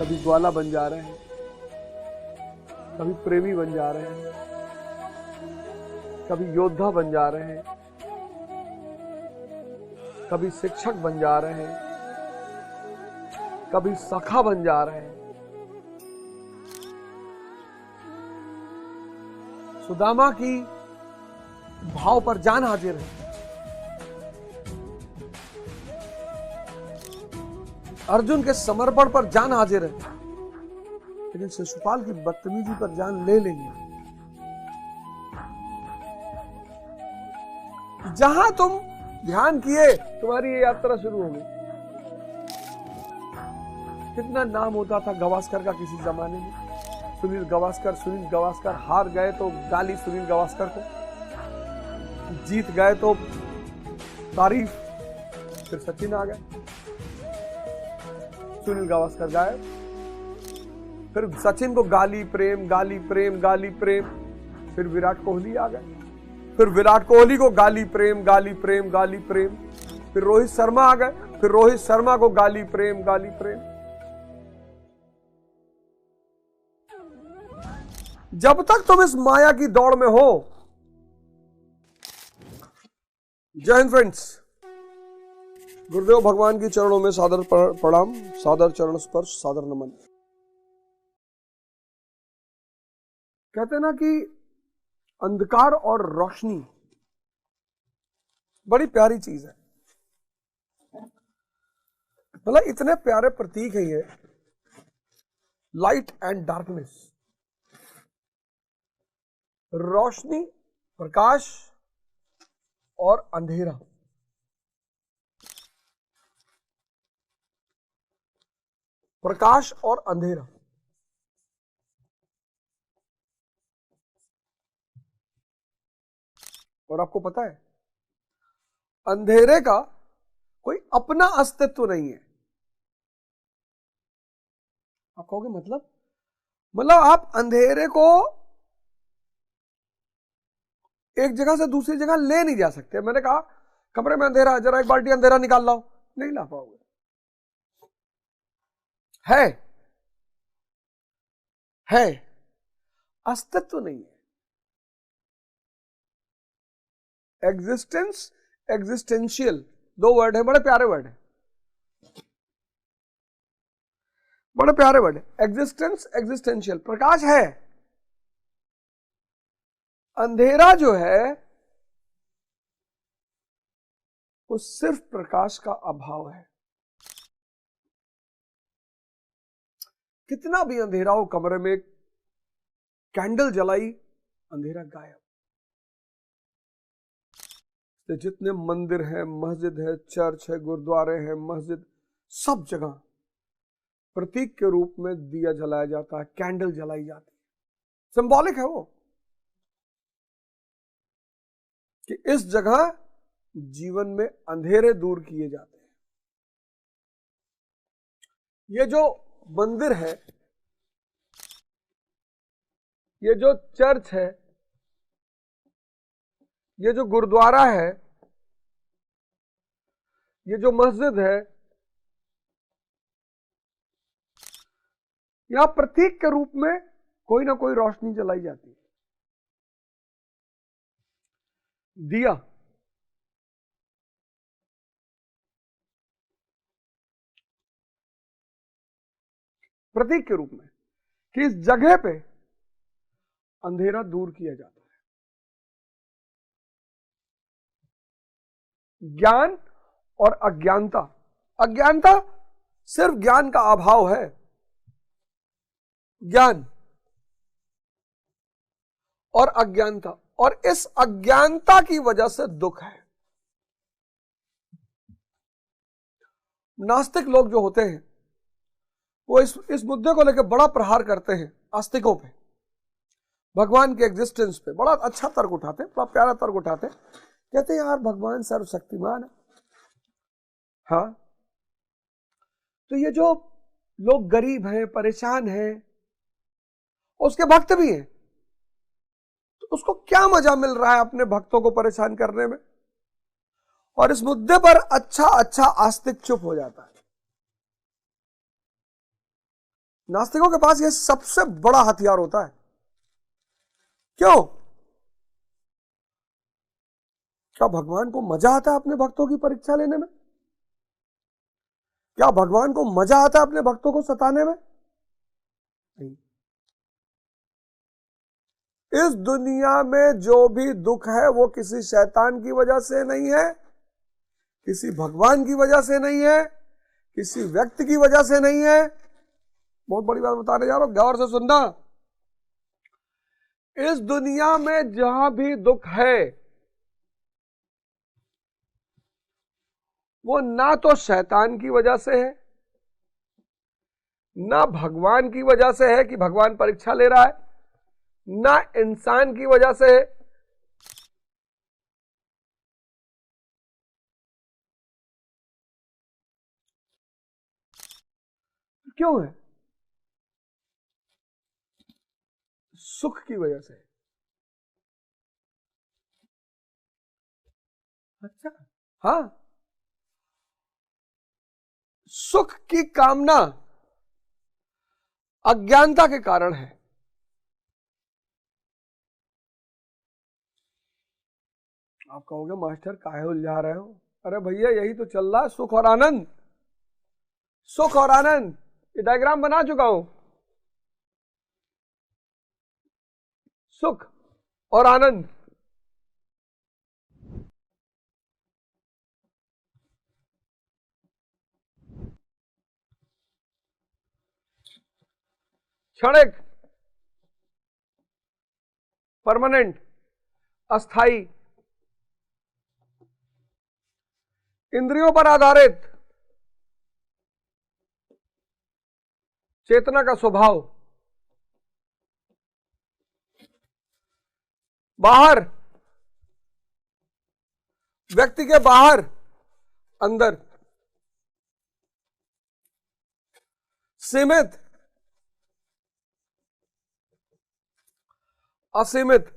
कभी ग्वाला बन जा रहे हैं, कभी प्रेमी बन जा रहे हैं, कभी योद्धा बन जा रहे हैं, कभी शिक्षक बन जा रहे हैं, कभी सखा बन जा रहे हैं। सुदामा की भाव पर जान हाजिर है, अर्जुन के समर्पण पर जान हाजिर है, लेकिन शिशुपाल की बदतमीजी पर जान ले लेंगे। जहां तुम ध्यान किए तुम्हारी ये यात्रा शुरू होगी। कितना नाम होता था गावस्कर का किसी जमाने में, सुनील गावस्कर हार गए तो गाली सुनील गावस्कर को, जीत गए तो तारीफ, फिर सचिन आ गए, सुनील गावस्कर गायब, फिर सचिन को गाली प्रेम, फिर विराट कोहली आ गए, फिर विराट कोहली को गाली प्रेम, फिर रोहित शर्मा आ गए, फिर रोहित शर्मा को गाली प्रेम। जब तक तुम इस माया की दौड़ में हो। जय हिंद फ्रेंड्स, गुरुदेव भगवान के चरणों में सादर प्रणाम, सादर चरण स्पर्श, सादर नमन। कहते ना कि अंधकार और रोशनी बड़ी प्यारी चीज है। मतलब इतने प्यारे प्रतीक है ये, लाइट एंड डार्कनेस, रोशनी, प्रकाश और अंधेरा। प्रकाश और अंधेरा। और आपको पता है, अंधेरे का कोई अपना अस्तित्व नहीं है। आप कहोगे मतलब आप अंधेरे को एक जगह से दूसरी जगह ले नहीं जा सकते। मैंने कहा कमरे में अंधेरा है, जरा एक बाल्टी अंधेरा निकाल लाओ, नहीं ला पाओगे। है अस्तित्व नहीं है। एग्जिस्टेंस, एग्जिस्टेंशियल, दो वर्ड है, बड़े प्यारे वर्ड है, बड़े प्यारे वर्ड है। Existence, existential. प्रकाश है, अंधेरा जो है वो सिर्फ प्रकाश का अभाव है। कितना भी अंधेरा हो, कमरे में कैंडल जलाई, अंधेरा गायब। तो जितने मंदिर हैं, मस्जिद है, चर्च है, गुरुद्वारे हैं, मस्जिद, सब जगह प्रतीक के रूप में दिया जलाया जाता है, कैंडल जलाई जाती है। सिंबॉलिक है वो कि इस जगह जीवन में अंधेरे दूर किए जाते हैं। ये जो मंदिर है, ये जो चर्च है, ये जो गुरुद्वारा है, ये जो मस्जिद है, यहां प्रतीक के रूप में कोई ना कोई रोशनी जलाई जाती है। दिया, प्रतीक के रूप में कि इस जगह पे अंधेरा दूर किया जाता है। ज्ञान और अज्ञानता। अज्ञानता सिर्फ ज्ञान का अभाव है। ज्ञान और अज्ञानता, और इस अज्ञानता की वजह से दुख है। नास्तिक लोग जो होते हैं वो इस मुद्दे को लेकर बड़ा प्रहार करते हैं आस्तिकों पे, भगवान के एग्जिस्टेंस पे बड़ा अच्छा तर्क उठाते हैं, बड़ा प्यारा तर्क उठाते हैं। कहते हैं यार भगवान सर्वशक्तिमान है। हाँ, तो ये जो लोग गरीब हैं, परेशान हैं, उसके भक्त भी हैं, तो उसको क्या मजा मिल रहा है अपने भक्तों को परेशान करने में? और इस मुद्दे पर अच्छा आस्तिक चुप हो जाता है। नास्तिकों के पास यह सबसे बड़ा हथियार होता है। क्यों? क्या भगवान को मजा आता है अपने भक्तों की परीक्षा लेने में? क्या भगवान को मजा आता है अपने भक्तों को सताने में? नहीं। इस दुनिया में जो भी दुख है वो किसी शैतान की वजह से नहीं है, किसी भगवान की वजह से नहीं है, किसी व्यक्ति की वजह से नहीं है। बहुत बड़ी बात बताने जा रहा हूं, गौर से सुनना। इस दुनिया में जहां भी दुख है वो ना तो शैतान की वजह से है, ना भगवान की वजह से है कि भगवान परीक्षा ले रहा है, ना इंसान की वजह से है। क्यों है? सुख की वजह से। अच्छा, हाँ, सुख की कामना अज्ञानता के कारण है। आप कहोगे मास्टर काहे उलझा रहे हो? अरे भैया यही तो चल रहा है, सुख और आनंद। सुख और आनंद, ये डायग्राम बना चुका हूं। सुख और आनंद, क्षणिक, परमानेंट, अस्थाई, इंद्रियों पर आधारित, चेतना का स्वभाव, बाहर, व्यक्ति के बाहर, अंदर, सीमित, असीमित,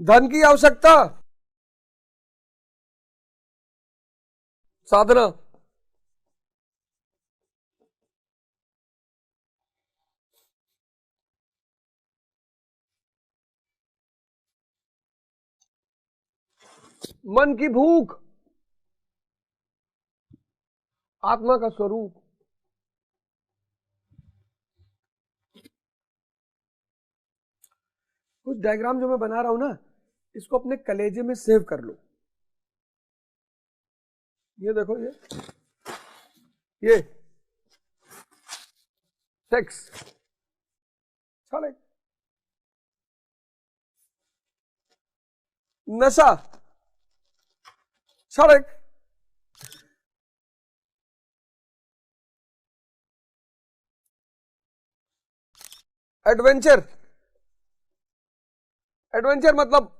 धन की आवश्यकता, साधना, मन की भूख, आत्मा का स्वरूप। कुछ डायग्राम जो मैं बना रहा हूं ना, इसको अपने कलेजे में सेव कर लो। ये देखो, ये सेक्स, छड़े, नशा, छड़े, एडवेंचर। एडवेंचर मतलब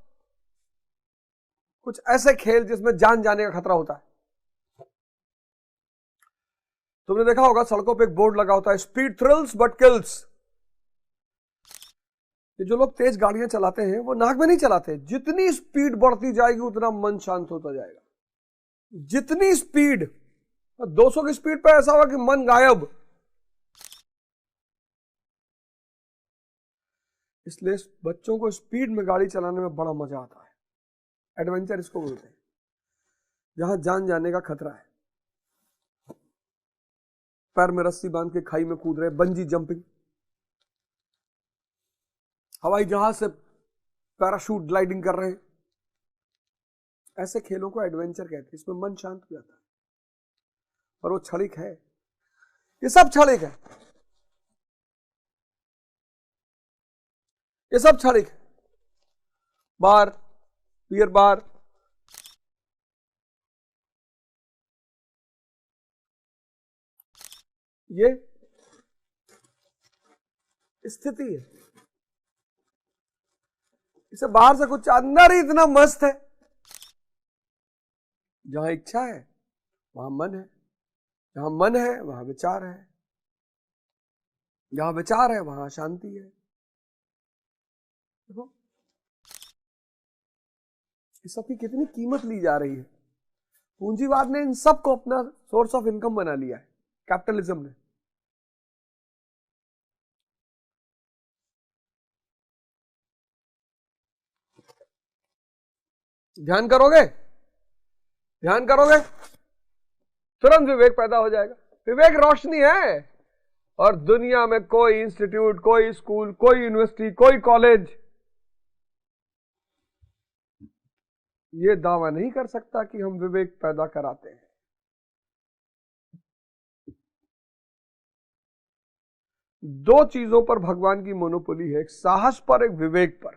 कुछ ऐसे खेल जिसमें जान जाने का खतरा होता है। तुमने देखा होगा सड़कों पे एक बोर्ड लगा होता है, स्पीड थ्रिल्स बट किल्स। ये जो लोग तेज गाड़ियां चलाते हैं वो नाक में नहीं चलाते। जितनी स्पीड बढ़ती जाएगी उतना मन शांत होता जाएगा। जितनी स्पीड, 200 की स्पीड पे ऐसा होगा कि मन गायब। इसलिए बच्चों को स्पीड में गाड़ी चलाने में बड़ा मजा आता है। एडवेंचर इसको बोलते हैं, जहां जान जाने का खतरा है। पैर में रस्सी बांध के खाई में कूद रहे, बंजी जंपिंग, हवाई जहाज से पैराशूट ग्लाइडिंग कर रहे हैं। ऐसे खेलों को एडवेंचर कहते हैं। इसमें मन शांत हो जाता है। और वो क्षणिक है, ये सब क्षणिक है, ये सब क्षणिक है। बार, बियर बार, ये स्थिति है। इसे बाहर से कुछ, अंदर ही इतना मस्त है। जहां इच्छा है वहां मन है, जहां मन है वहां विचार है, जहां विचार है वहां शांति है। देखो इस सब की कितनी कीमत ली जा रही है। पूंजीवाद ने इन सबको अपना सोर्स ऑफ इनकम बना लिया है, कैपिटलिज्म ने। ध्यान करोगे, ध्यान करोगे, तुरंत विवेक पैदा हो जाएगा। विवेक रोशनी है, और दुनिया में कोई इंस्टीट्यूट, कोई स्कूल, कोई यूनिवर्सिटी, कोई कॉलेज ये दावा नहीं कर सकता कि हम विवेक पैदा कराते हैं। दो चीजों पर भगवान की मोनोपोली है, एक साहस पर, एक विवेक पर।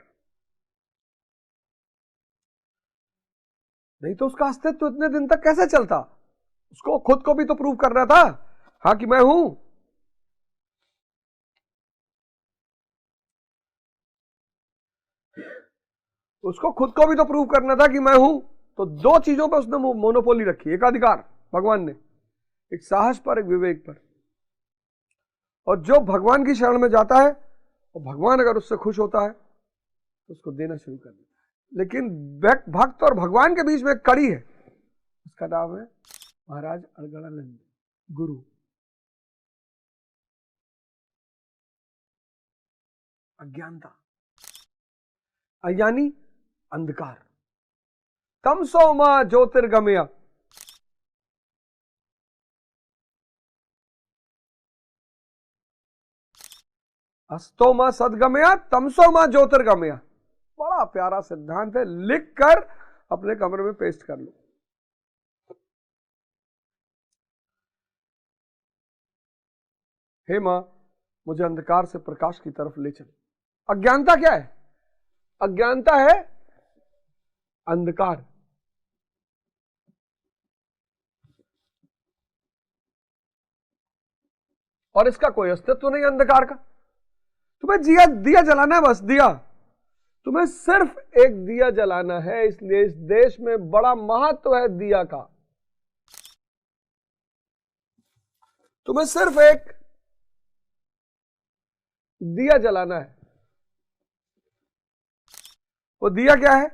नहीं तो उसका अस्तित्व इतने दिन तक कैसे चलता? उसको खुद को भी तो प्रूव करना था, हाँ कि मैं हूं। उसको खुद को भी तो प्रूव करना था कि मैं हूं। तो दो चीजों पर उसने मोनोपोली रखी, एक अधिकार भगवान ने, एक साहस पर, एक विवेक पर। और जो भगवान की शरण में जाता है, और भगवान अगर उससे खुश होता है तो उसको देना शुरू कर देता है। लेकिन भक्त और भगवान के बीच में एक कड़ी है, उसका नाम है महाराज अड़गड़ानंद गुरु। अज्ञानता यानी अंधकार। तमसो मा ज्योतिर्गमय, अस्तो मा सदगमया, तमसो मा ज्योतिर्गमया। बड़ा प्यारा सिद्धांत है, लिख कर अपने कमरे में पेस्ट कर लो। हे मां, मुझे अंधकार से प्रकाश की तरफ ले चल। अज्ञानता क्या है? अज्ञानता है अंधकार। और इसका कोई अस्तित्व नहीं अंधकार का। तुम्हें दिया जलाना है, बस दिया। तुम्हें सिर्फ एक दिया जलाना है, इसलिए इस देश में बड़ा महत्व है दिया का। तुम्हें सिर्फ एक दिया जलाना है। वो दिया क्या है?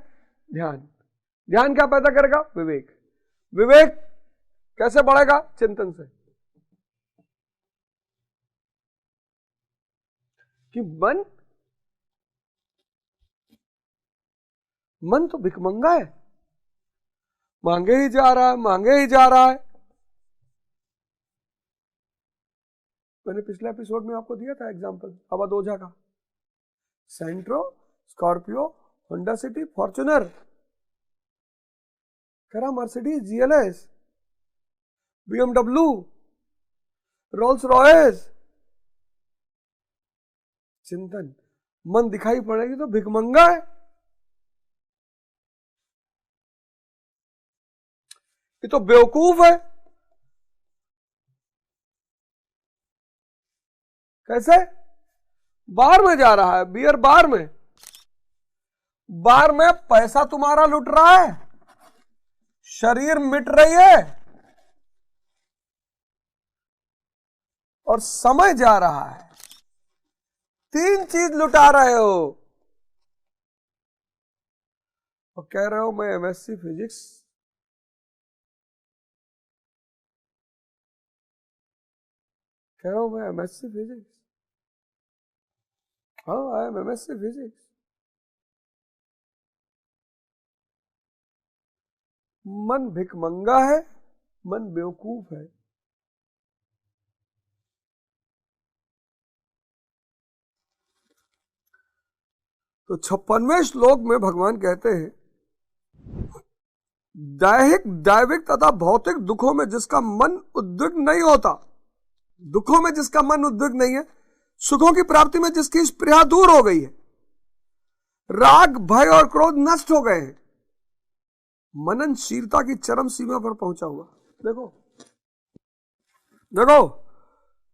ध्यान। ध्यान क्या पैदा करेगा? विवेक। विवेक कैसे बढ़ेगा? चिंतन से। कि मन तो भिखमंगा है, मांगे ही जा रहा है, मांगे ही जा रहा है। मैंने पिछले एपिसोड में आपको दिया था एग्जांपल अवध ओझा का। सेंट्रो, स्कॉर्पियो, होंडा सिटी, फॉर्च्यूनर, करा Mercedes, GLS, BMW, Rolls Royce. चिंतन। मन दिखाई पड़ेगी तो भिखमंगा है। ये तो बेवकूफ है। कैसे? बार में जा रहा है, बियर बार में। बार में पैसा तुम्हारा लुट रहा है, शरीर मिट रही है, और समय जा रहा है। तीन चीज लुटा रहे हो, और कह रहे हो मैं एमएससी फिजिक्स। कह रहा हूं मैं एमएससी फिजिक्स। हाँ, आई एम एमएससी फिजिक्स। मन भिखमंगा है, मन बेवकूफ है। तो 56वें श्लोक में भगवान कहते हैं, दैविक तथा भौतिक दुखों में जिसका मन उद्विग्न नहीं होता, दुखों में जिसका मन उद्विग्न नहीं है, सुखों की प्राप्ति में जिसकी स्पृहा दूर हो गई है, राग, भय और क्रोध नष्ट हो गए हैं, मननशीलता की चरम सीमा पर पहुंचा हुआ। देखो देखो,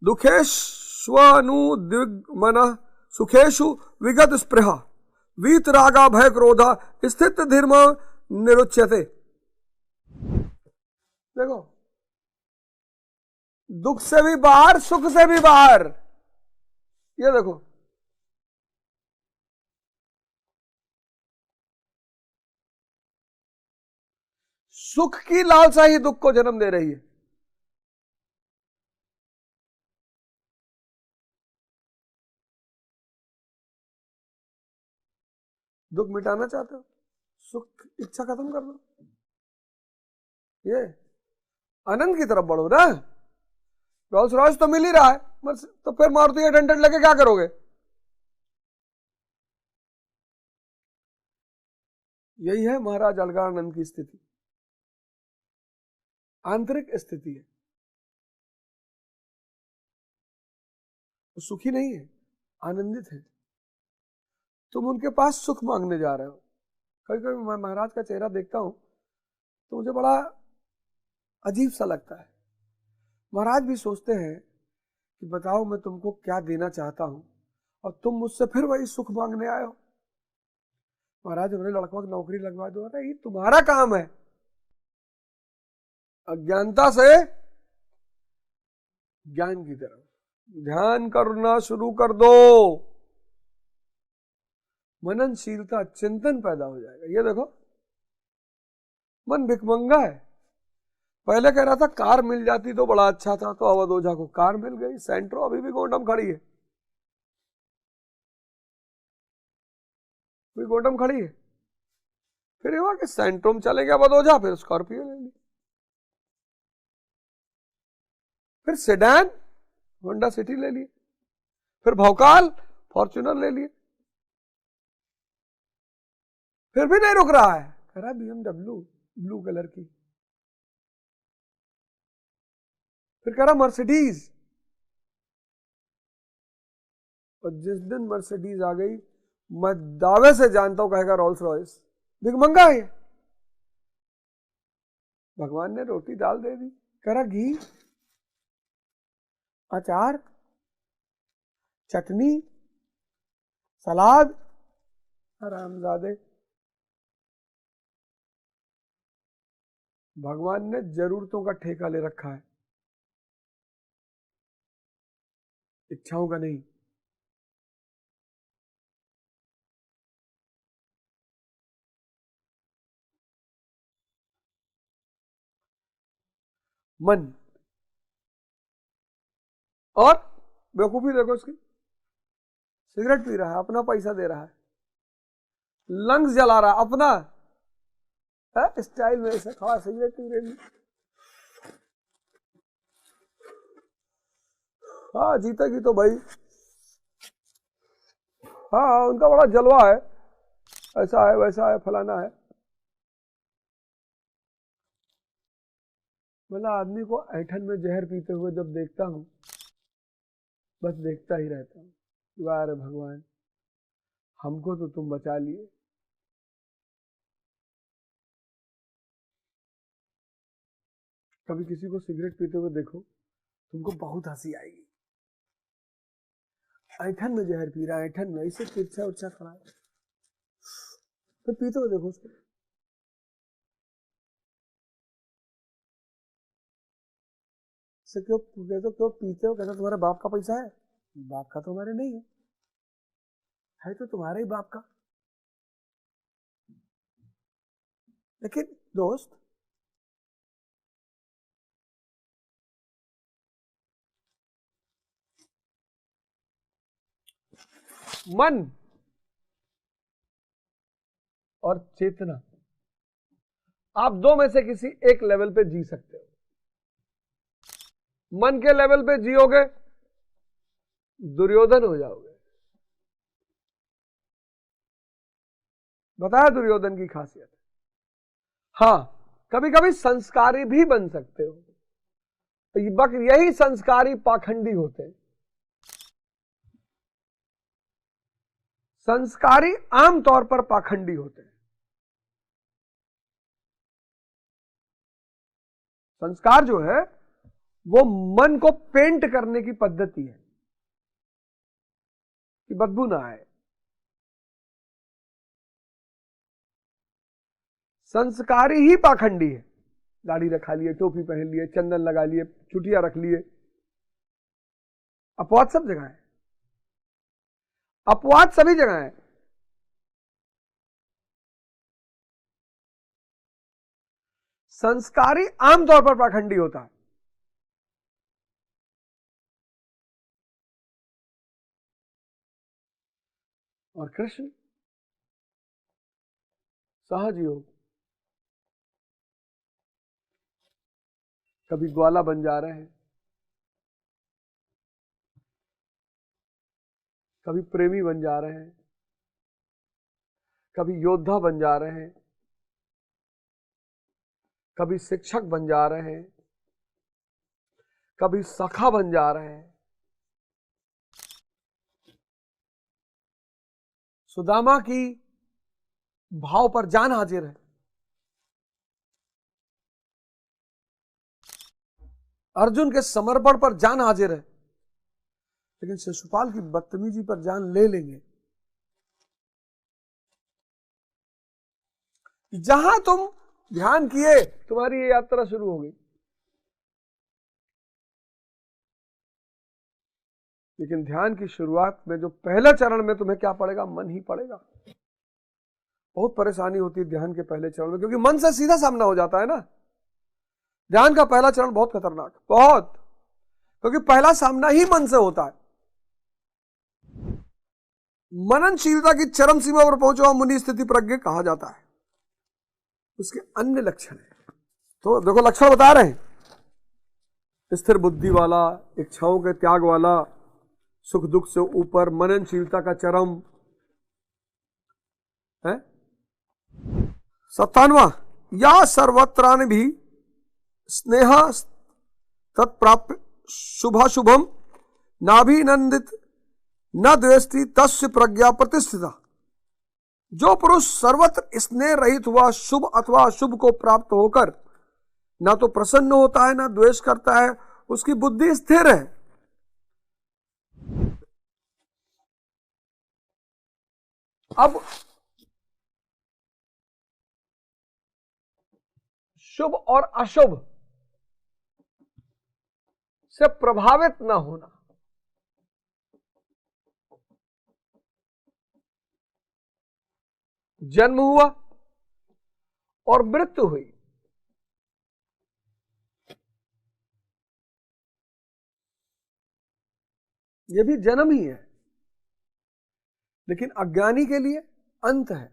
दुखेष्वनुद्विग्मनः सुखेषु विगत स्पृहा वीत रागा भय क्रोधा स्थित धीर्म निरुच्यते। देखो, दुख से भी बाहर, सुख से भी बाहर। ये देखो, सुख की लालसा ही दुख को जन्म दे रही है। दुख मिटाना चाहते हो, सुख इच्छा खत्म कर दो, ये आनंद की तरफ बढ़ो ना। रोल्स रॉयस तो मिल ही रहा है, तो फिर मारुति 800 लेके क्या करोगे? यही है महाराज अलगानंद की स्थिति, आंतरिक स्थिति है। वो सुखी नहीं है, आनंदित है। तुम उनके पास सुख मांगने जा रहे हो। कभी कभी मैं महाराज का चेहरा देखता हूं तो मुझे बड़ा अजीब सा लगता है। महाराज भी सोचते हैं कि बताओ मैं तुमको क्या देना चाहता हूं और तुम मुझसे फिर वही सुख मांगने आए हो। महाराज हमने लड़कों की नौकरी लगवा दो, अरे ये तुम्हारा काम है। अज्ञानता से ज्ञान की तरफ ध्यान करना शुरू कर दो, मननशीलता, चिंतन पैदा हो जाएगा। ये देखो मन भिखमंगा है। पहले कह रहा था कार मिल जाती तो बड़ा अच्छा था, तो अवध ओझा को कार मिल गई, सेंट्रो अभी भी गोंडम खड़ी है, भी गोंडम खड़ी है। फिर हुआ कि सेंट्रो में चले गया अवध ओझा, फिर स्कॉर्पियो ले ली, फिर सेडान होंडा सिटी ले लिए, फिर भौकाल फॉर्च्यूनर ले लिए। फिर भी नहीं रुक रहा है, कह रहा BMW ब्लू कलर की, फिर कह रहा मर्सिडीज। और जिस दिन मर्सिडीज आ गई, मैं दावे से जानता हूं कहेगा रोल्स रॉयस। भिखमंगा है। भगवान ने रोटी दाल दे दी, कह रहा घी, अचार, चटनी, सलाद, हरामजादे। भगवान ने जरूरतों का ठेका ले रखा है, इच्छाओं का नहीं। मन और बेवकूफी देखो इसकी, सिगरेट पी रहा है, अपना पैसा दे रहा है, लंग्स जला रहा है अपना, स्टाइल में ऐसे खड़ा सिगरेट पी रही। हाँ जीतेगी तो भाई, हाँ उनका बड़ा जलवा है, ऐसा है वैसा है फलाना है। मतलब आदमी को ऐठन में जहर पीते हुए जब देखता हूं, बस देखता ही रहता हूं, वाह भगवान हमको तो तुम बचा लिए। कभी किसी को सिगरेट पीते हुए देखो, तुमको बहुत हंसी आएगी। ऐठन में जहर पी रहा है, ऐठन में ऐसे तिरछा उर्छा खड़ा है, तो पीते हुए देखो उसको। क्यों क्यों पीते हो? कहता तुम्हारे बाप का पैसा है। बाप का तो हमारे नहीं है तो तुम्हारे ही बाप का। लेकिन दोस्त मन और चेतना, आप दो में से किसी एक लेवल पे जी सकते हो। मन के लेवल पे जियोगे दुर्योधन हो जाओगे। बताया दुर्योधन की खासियत। हाँ कभी कभी संस्कारी भी बन सकते हो, यही संस्कारी पाखंडी होते हैं। संस्कारी आमतौर पर पाखंडी होते हैं। संस्कार जो है वो मन को पेंट करने की पद्धति है कि बदबू ना आए। संस्कारी ही पाखंडी है। दाढ़ी रखा लिए, टोपी पहन लिए, चंदन लगा लिए, चुटिया रख लिए। अपवाद सब जगह है, अपवाद सभी जगह है। संस्कारी आमतौर पर पाखंडी होता है। और कृष्ण सहज योग, कभी ग्वाला बन जा रहे हैं, कभी प्रेमी बन जा रहे हैं, कभी योद्धा बन जा रहे हैं, कभी शिक्षक बन जा रहे हैं, कभी सखा बन जा रहे हैं। सुदामा की भाव पर जान हाजिर है, अर्जुन के समर्पण पर जान हाजिर है, लेकिन शिशुपाल की बदतमीजी पर जान ले लेंगे। जहां तुम ध्यान किए तुम्हारी ये यात्रा शुरू हो गई, लेकिन ध्यान की शुरुआत में जो पहला चरण में तुम्हें क्या पड़ेगा? मन ही पड़ेगा। बहुत परेशानी होती है ध्यान के पहले चरण में, क्योंकि मन से सीधा सामना हो जाता है ना। ध्यान का पहला चरण बहुत खतरनाक, बहुत, क्योंकि पहला सामना ही मन से होता है। मननशीलता की चरम सीमा पर पहुंचा हुआ मुनि स्थिति प्रज्ञ कहा जाता है। उसके अन्य लक्षण है, तो देखो लक्षण बता रहे हैं, स्थिर बुद्धि वाला, इच्छाओं के त्याग वाला, सुख दुख से ऊपर, मननशीलता का चरम है। 57वां, या सर्वत्रान भी स्नेह तत्प्राप्य शुभाशुभम नाभिनंदित न द्वेष्टि तस्य प्रज्ञा प्रतिष्ठिता। जो पुरुष सर्वत्र स्नेह रहित हुआ शुभ अथवा अशुभ को प्राप्त होकर ना तो प्रसन्न होता है ना द्वेष करता है, उसकी बुद्धि स्थिर है। अब शुभ और अशुभ से प्रभावित ना होना, जन्म हुआ और मृत्यु हुई, यह भी जन्म ही है, लेकिन अज्ञानी के लिए अंत है।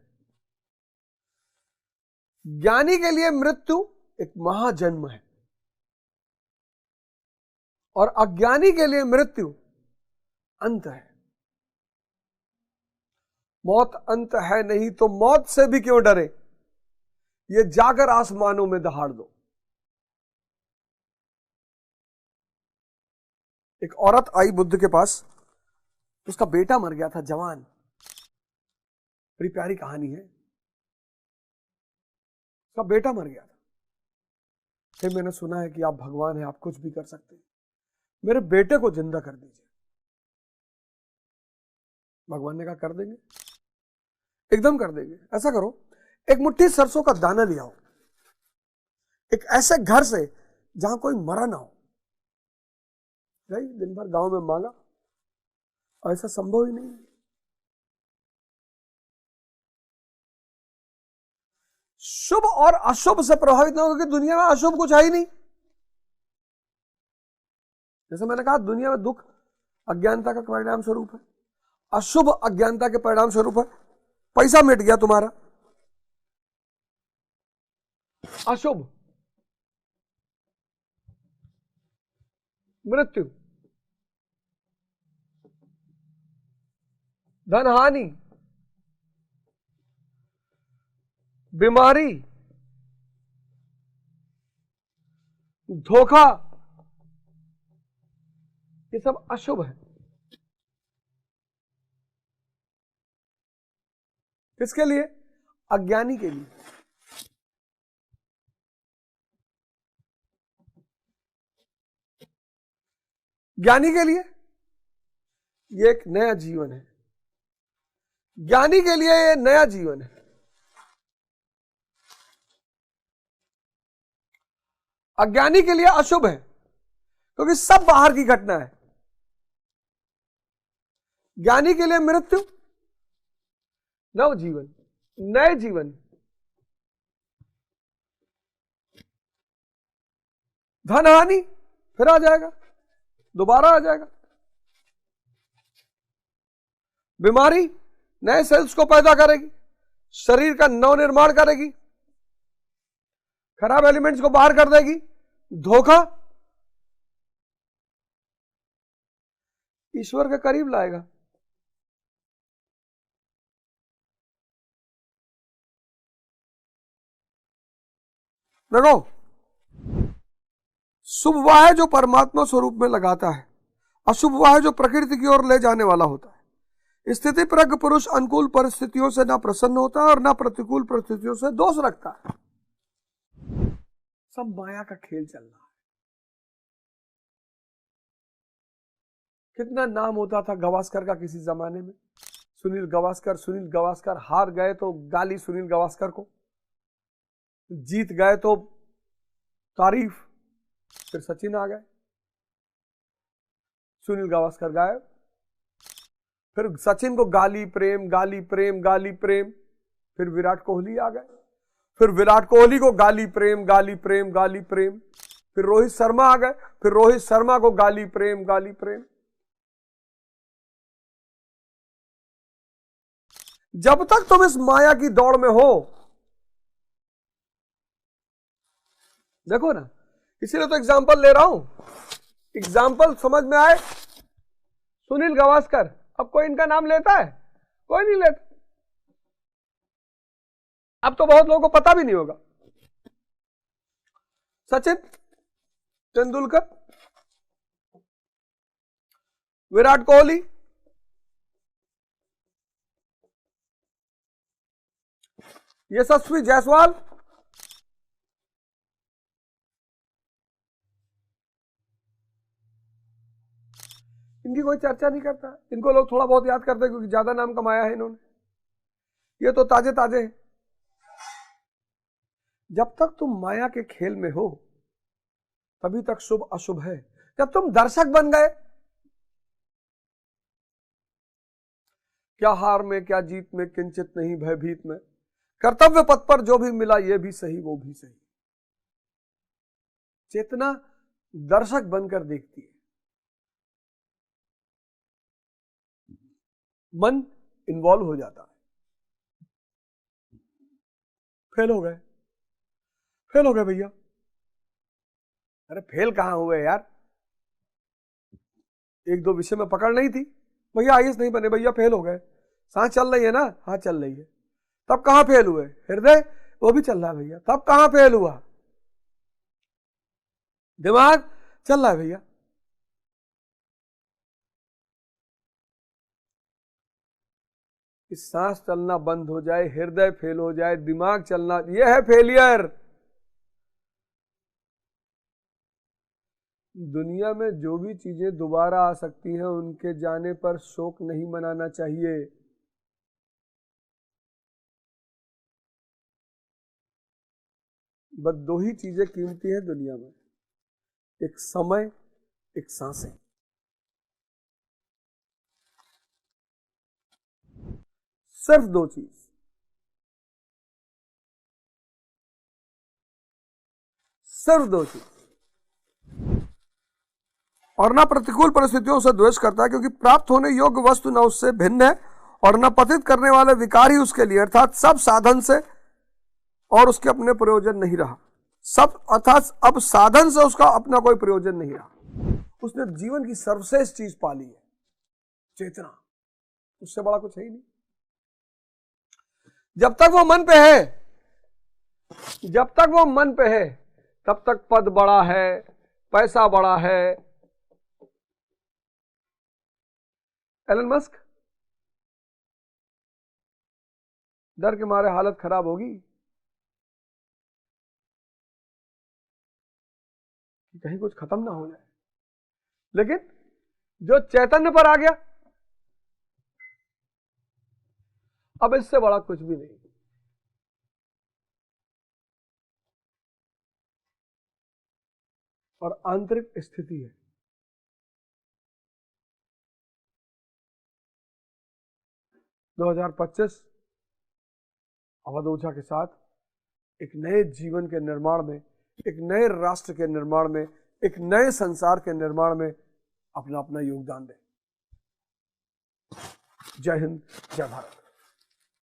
ज्ञानी के लिए मृत्यु एक महाजन्म है और अज्ञानी के लिए मृत्यु अंत है। मौत अंत है नहीं तो मौत से भी क्यों डरे, ये जाकर आसमानों में दहाड़ दो। एक औरत आई बुद्ध के पास, उसका बेटा मर गया था, जवान, बड़ी प्यारी कहानी है। उसका बेटा मर गया था। फिर मैंने सुना है कि आप भगवान हैं, आप कुछ भी कर सकते हैं, मेरे बेटे को जिंदा कर दीजिए। भगवान ने कहा कर देंगे, एकदम कर देंगे। ऐसा करो, एक मुट्ठी सरसों का दाना ले आओ, एक ऐसे घर से जहां कोई मरा ना हो। गई दिन भर गांव में मांगा, ऐसा संभव ही नहीं। शुभ और अशुभ से प्रभावित ना हो, क्योंकि दुनिया में अशुभ कुछ है ही नहीं। जैसे मैंने कहा, दुनिया में दुख अज्ञानता का परिणाम स्वरूप है, अशुभ अज्ञानता के परिणाम स्वरूप है। पैसा मिट गया तुम्हारा, अशुभ। मृत्यु, धनहानि, बीमारी, धोखा, ये सब अशुभ है। किसके लिए? अज्ञानी के लिए। ज्ञानी के लिए ये एक नया जीवन है, ज्ञानी के लिए ये नया जीवन है। अज्ञानी के लिए अशुभ है, क्योंकि सब बाहर की घटना है। ज्ञानी के लिए मृत्यु, नव जीवन, नए जीवन। धन हानि फिर आ जाएगा, दोबारा आ जाएगा। बीमारी नए सेल्स को पैदा करेगी, शरीर का नवनिर्माण करेगी, खराब एलिमेंट्स को बाहर कर देगी। धोखा ईश्वर के करीब लाएगा। देखो, शुभ वह है जो परमात्मा स्वरूप में लगाता है, अशुभ वह है जो प्रकृति की ओर ले जाने वाला होता है। स्थिति प्रज्ञ पुरुष अनुकूल परिस्थितियों से ना प्रसन्न होता है और ना प्रतिकूल परिस्थितियों से दोष रखता है। सब माया का खेल चल रहा है। कितना नाम होता था गावस्कर का किसी जमाने में, सुनील गावस्कर। सुनील गावस्कर हार गए तो गाली सुनील गावस्कर को, जीत गए तो तारीफ। फिर सचिन आ गए, सुनील गावस्कर गायब। फिर सचिन को गाली प्रेम, गाली प्रेम, गाली प्रेम। फिर विराट कोहली आ गए, फिर विराट कोहली को गाली प्रेम, गाली प्रेम, गाली प्रेम। फिर रोहित शर्मा आ गए, फिर रोहित शर्मा को गाली प्रेम, गाली प्रेम। जब तक तुम इस माया की दौड़ में हो, देखो ना, इसीलिए तो एग्जाम्पल ले रहा हूं, एग्जाम्पल समझ में आए। सुनील गावस्कर, अब कोई इनका नाम लेता है? कोई नहीं लेता। अब तो बहुत लोगों को पता भी नहीं होगा। सचिन तेंदुलकर, विराट कोहली, यशस्वी जायसवाल, इनकी कोई चर्चा नहीं करता। इनको लोग थोड़ा बहुत याद करते हैं क्योंकि ज्यादा नाम कमाया है इन्होंने। ये तो ताजे ताजे हैं। जब तक तुम माया के खेल में हो तभी तक शुभ अशुभ है। जब तुम दर्शक बन गए, क्या हार में क्या जीत में किंचित नहीं भयभीत में, कर्तव्य पथ पर जो भी मिला ये भी सही वो भी सही। चेतना दर्शक बनकर देखती है, मन इन्वॉल्व हो जाता है। फेल हो गए, फेल हो गए भैया। अरे फेल कहां हुए यार, एक दो विषय में पकड़ नहीं थी भैया, आईएएस नहीं बने भैया, फेल हो गए। सांस चल रही है ना? हाँ चल रही है। तब कहां फेल हुए? हृदय वो भी चल रहा है भैया, तब कहां फेल हुआ? दिमाग चल रहा है भैया। इस सांस चलना बंद हो जाए, हृदय फेल हो जाए, दिमाग चलना, यह है फेलियर। दुनिया में जो भी चीजें दोबारा आ सकती हैं उनके जाने पर शोक नहीं मनाना चाहिए। बस दो ही चीजें कीमती हैं दुनिया में, एक समय, एक सांसें। सिर्फ दो चीज, सिर्फ दो चीज। और ना प्रतिकूल परिस्थितियों से द्वेष करता है क्योंकि प्राप्त होने योग्य वस्तु न उससे भिन्न है और न पतित करने वाले विकार ही उसके लिए, अर्थात सब साधन से और उसके अपने प्रयोजन नहीं रहा। सब अर्थात अब साधन से उसका अपना कोई प्रयोजन नहीं रहा। उसने जीवन की सर्वश्रेष्ठ चीज पाली है, चेतना। उससे बड़ा कुछ है ही नहीं। जब तक वो मन पे है, जब तक वो मन पे है तब तक पद बड़ा है, पैसा बड़ा है। एलन मस्क, डर के मारे हालत खराब होगी कि कहीं कुछ खत्म ना हो जाए, लेकिन जो चैतन्य पर आ गया, अब इससे बड़ा कुछ भी नहीं। और आंतरिक स्थिति है। दो 2025 अवध के साथ एक नए जीवन के निर्माण में, एक नए राष्ट्र के निर्माण में, एक नए संसार के निर्माण में अपना अपना योगदान दें। जय हिंद, जय भारत।